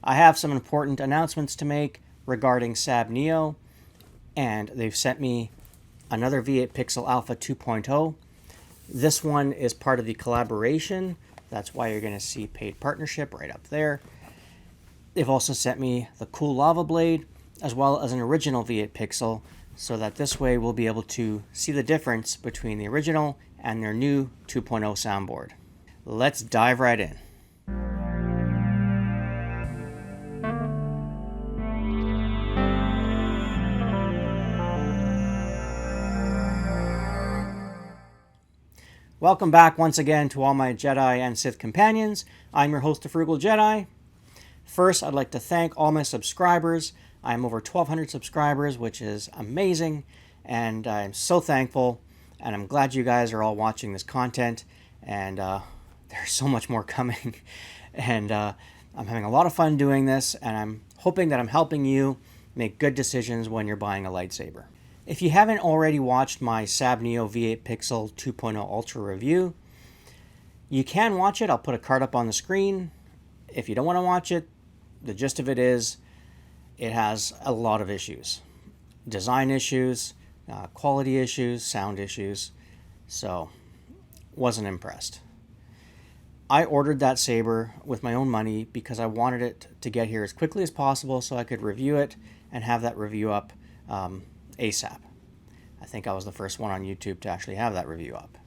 I have some important announcements to make regarding SABNEO, and they've sent me another V8 Pixel Alpha 2.0. This one is part of the collaboration. That's why you're going to see paid partnership right up there. They've also sent me the cool lava blade as well as an original V8 Pixel, so that this way we'll be able to see the difference between the original and their new 2.0 soundboard. Let's dive right in. Welcome back once again to all my Jedi and Sith companions. I'm your host, the Frugal Jedi. First, I'd like to thank all my subscribers. I'm over 1,200 subscribers, which is amazing, and I'm so thankful, and I'm glad you guys are all watching this content, and there's so much more coming, and I'm having a lot of fun doing this, and I'm hoping that I'm helping you make good decisions when you're buying a lightsaber. If you haven't already watched my SABNEO V8 Pixel 2.0 Ultra review, you can watch it. I'll put a card up on the screen. If you don't want to watch it, the gist of it is it has a lot of issues. Design issues, quality issues, sound issues. So, wasn't impressed. I ordered that saber with my own money because I wanted it to get here as quickly as possible so I could review it and have that review up ASAP. I think I was the first one on YouTube to actually have that review up.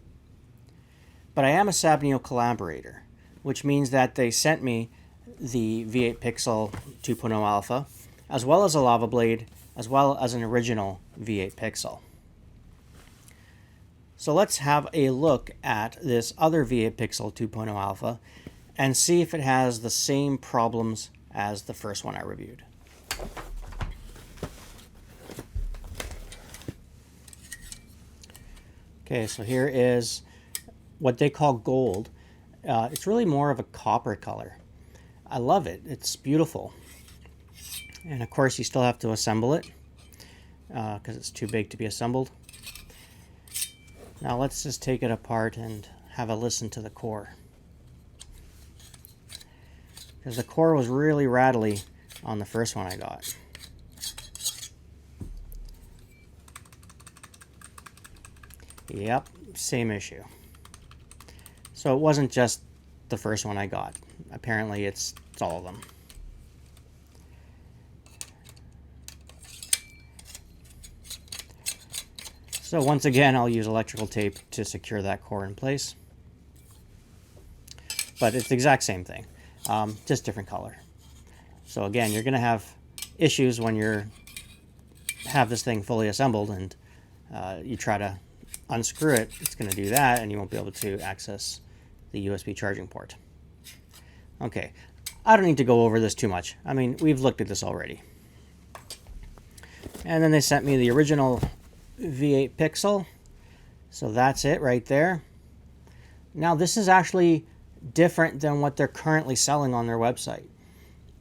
But I am a SABNEO collaborator, which means that they sent me the V8 Pixel 2.0 Alpha, as well as a lava blade, as well as an original V8 Pixel. So let's have a look at this other V8 Pixel 2.0 Alpha and see if it has the same problems as the first one I reviewed. Okay, so here is what they call gold. It's really more of a copper color. I love it. It's beautiful. And of course you still have to assemble it because it's too big to be assembled. Now let's just take it apart and have a listen to the core. Because the core was really rattly on the first one I got. Yep, same issue. So it wasn't just the first one I got. Apparently it's all of them. So once again, I'll use electrical tape to secure that core in place. But it's the exact same thing, just different color. So again, you're going to have issues when you have this thing fully assembled and you try to unscrew it. It's going to do that, and you won't be able to access the USB charging port. Okay, I don't need to go over this too much. I mean, we've looked at this already. And then they sent me the original V8 Pixel. So that's it right there. Now this is actually different than what they're currently selling on their website.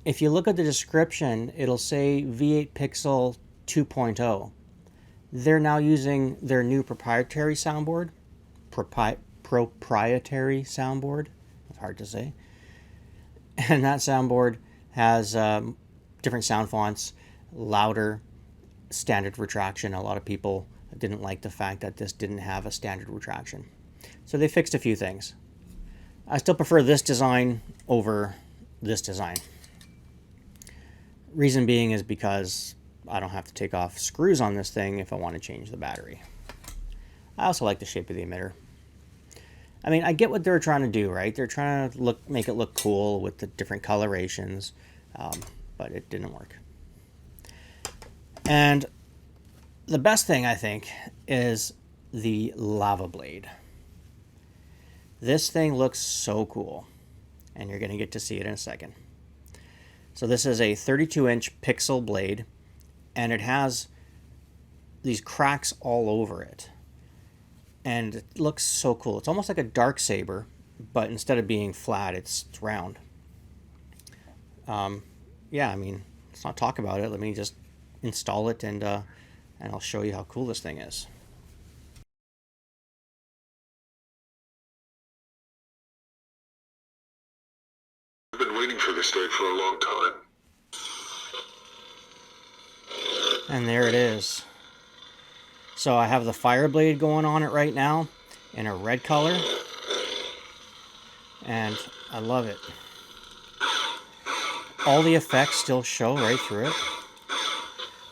If you look at the description, it'll say V8 Pixel 2.0. They're now using their new proprietary soundboard. Proprietary soundboard. It's hard to say. And that soundboard has different sound fonts, louder, standard retraction. A lot of people didn't like the fact that this didn't have a standard retraction. So they fixed a few things. I still prefer this design over this design. Reason being is because I don't have to take off screws on this thing if I want to change the battery. I also like the shape of the emitter. I mean, I get what they're trying to do, right? They're trying to make it look cool with the different colorations, but it didn't work. And the best thing, I think, is the lava blade. This thing looks so cool, and you're going to get to see it in a second. So this is a 32-inch pixel blade, and it has these cracks all over it. And it looks so cool. It's almost like a dark saber, but instead of being flat, it's round. Yeah, I mean, let's not talk about it. Let me just install it, and I'll show you how cool this thing is. I've been waiting for this stayed for a long time. And there it is. So I have the fire blade going on it right now in a red color. And I love it. All the effects still show right through it.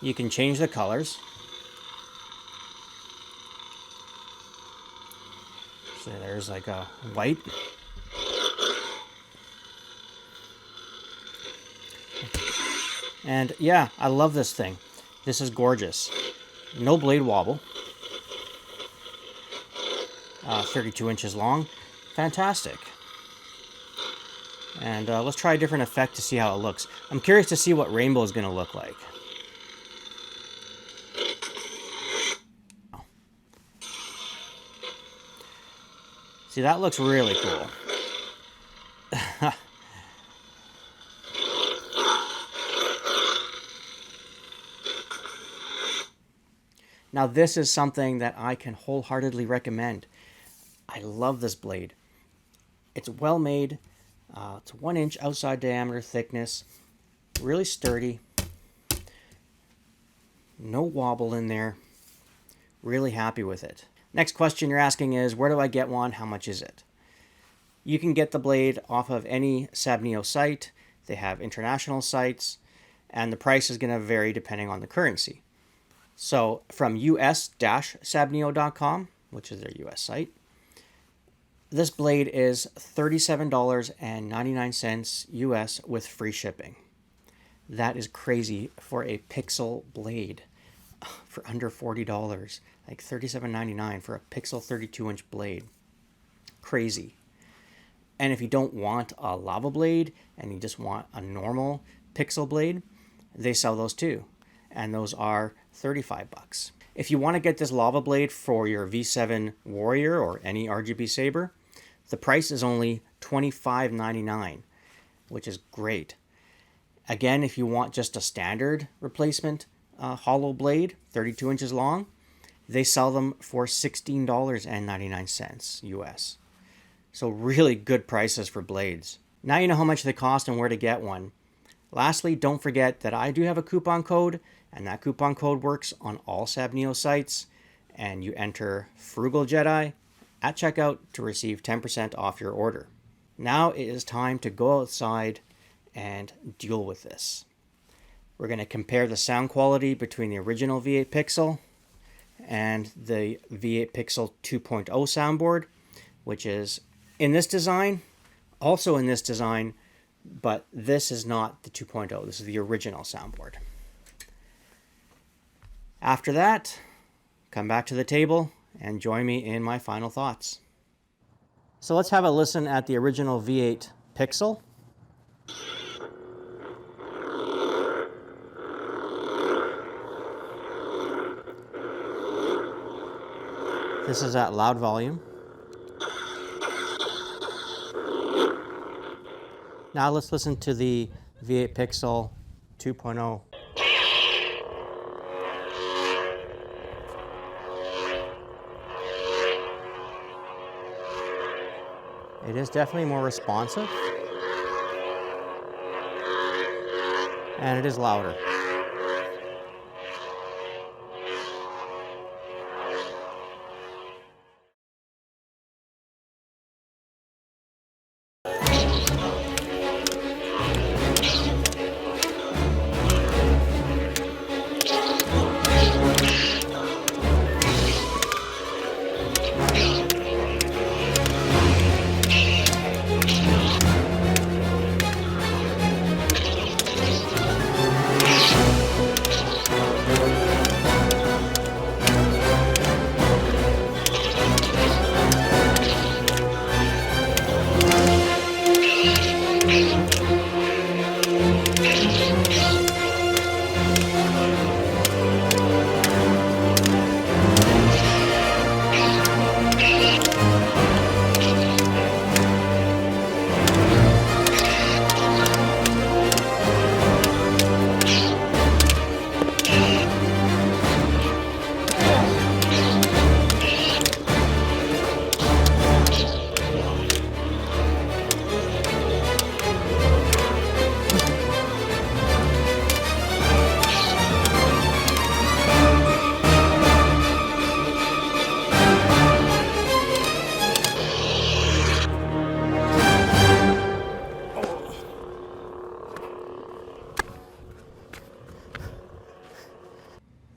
You can change the colors. So there's like a white. And yeah, I love this thing. This is gorgeous. No blade wobble. 32 inches long. Fantastic. And let's try a different effect to see how it looks. I'm curious to see what rainbow is going to look like. See, that looks really cool. Now this is something that I can wholeheartedly recommend. I love this blade. It's well made. It's 1 inch outside diameter thickness. Really sturdy. No wobble in there. Really happy with it. Next question you're asking is, where do I get one? How much is it? You can get the blade off of any SABNEO site. They have international sites, and the price is going to vary depending on the currency. So from us-sabneo.com, which is their US site, this blade is $37.99 US with free shipping. That is crazy for a pixel blade for under $40. Like $37.99 for a pixel 32-inch blade. Crazy. And if you don't want a lava blade and you just want a normal pixel blade, they sell those too. And those are $35. If you want to get this lava blade for your V7 Warrior or any RGB saber, the price is only $25.99, which is great. Again, if you want just a standard replacement hollow blade, 32 inches long, they sell them for $16.99 US. So really good prices for blades. Now you know how much they cost and where to get one. Lastly, don't forget that I do have a coupon code, and that coupon code works on all SABNEO sites, and you enter Frugal Jedi at checkout to receive 10% off your order. Now it is time to go outside and duel with this. We're going to compare the sound quality between the original V8 Pixel and the V8 Pixel 2.0 soundboard, which is in this design, also in this design, but this is not the 2.0. This is the original soundboard. After that, come back to the table and join me in my final thoughts. So let's have a listen at the original V8 Pixel. This is at loud volume. Now let's listen to the V8 Pixel 2.0. It is definitely more responsive, and it is louder.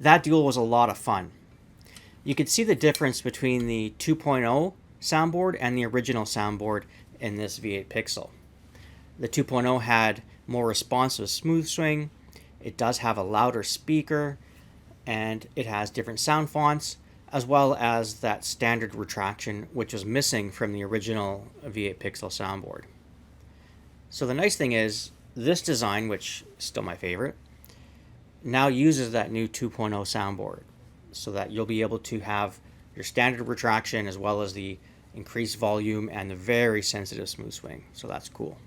that duel was a lot of fun. You could see the difference between the 2.0 soundboard and the original soundboard in this V8 Pixel. The 2.0 had more responsive smooth swing, it does have a louder speaker, and it has different sound fonts, as well as that standard retraction, which was missing from the original V8 Pixel soundboard. So the nice thing is, this design, which is still my favorite, now uses that new 2.0 soundboard, so that you'll be able to have your standard retraction as well as the increased volume and the very sensitive smooth swing. So that's cool.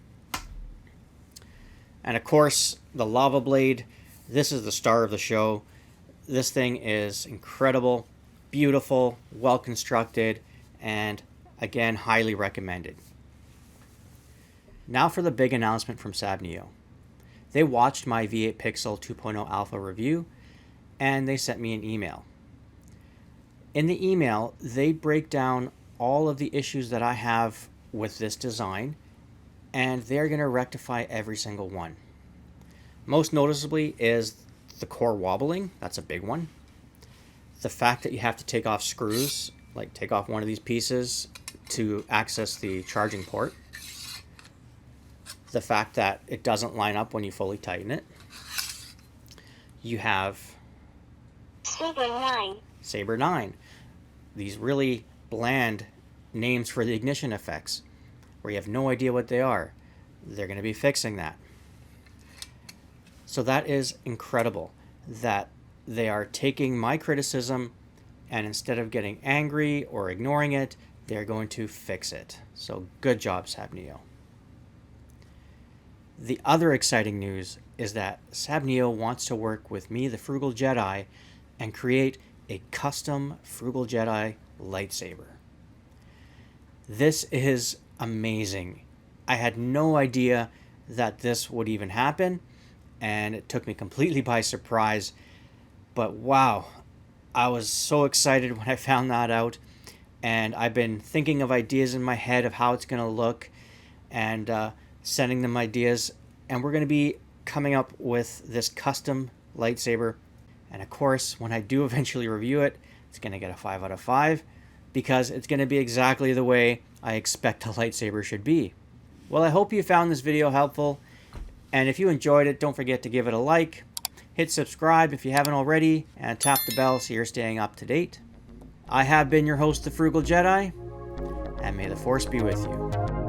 And of course, the Lava Blade, this is the star of the show. This thing is incredible, beautiful, well constructed, and again, highly recommended. Now for the big announcement from SABNEO. They watched my V8 Pixel 2.0 Alpha review, and they sent me an email. In the email, they break down all of the issues that I have with this design, and they're going to rectify every single one. Most noticeably is the core wobbling. That's a big one. The fact that you have to take off screws, like take off one of these pieces to access the charging port. The fact that it doesn't line up when you fully tighten it. You have Saber 9. These really bland names for the ignition effects, where you have no idea what they are. They're going to be fixing that. So that is incredible that they are taking my criticism, and instead of getting angry or ignoring it, they're going to fix it. So good job, SABNEO. The other exciting news is that SABNEO wants to work with me, the Frugal Jedi, and create a custom Frugal Jedi lightsaber. This is amazing. I had no idea that this would even happen, and it took me completely by surprise. But wow, I was so excited when I found that out, and I've been thinking of ideas in my head of how it's going to look, and sending them ideas, and we're going to be coming up with this custom lightsaber. And of course, when I do eventually review it, it's going to get a 5 out of 5, because it's going to be exactly the way I expect a lightsaber should be. Well, I hope you found this video helpful, and if you enjoyed it, don't forget to give it a like, hit subscribe if you haven't already, and tap the bell so you're staying up to date. I have been your host, the Frugal Jedi, and may the Force be with you.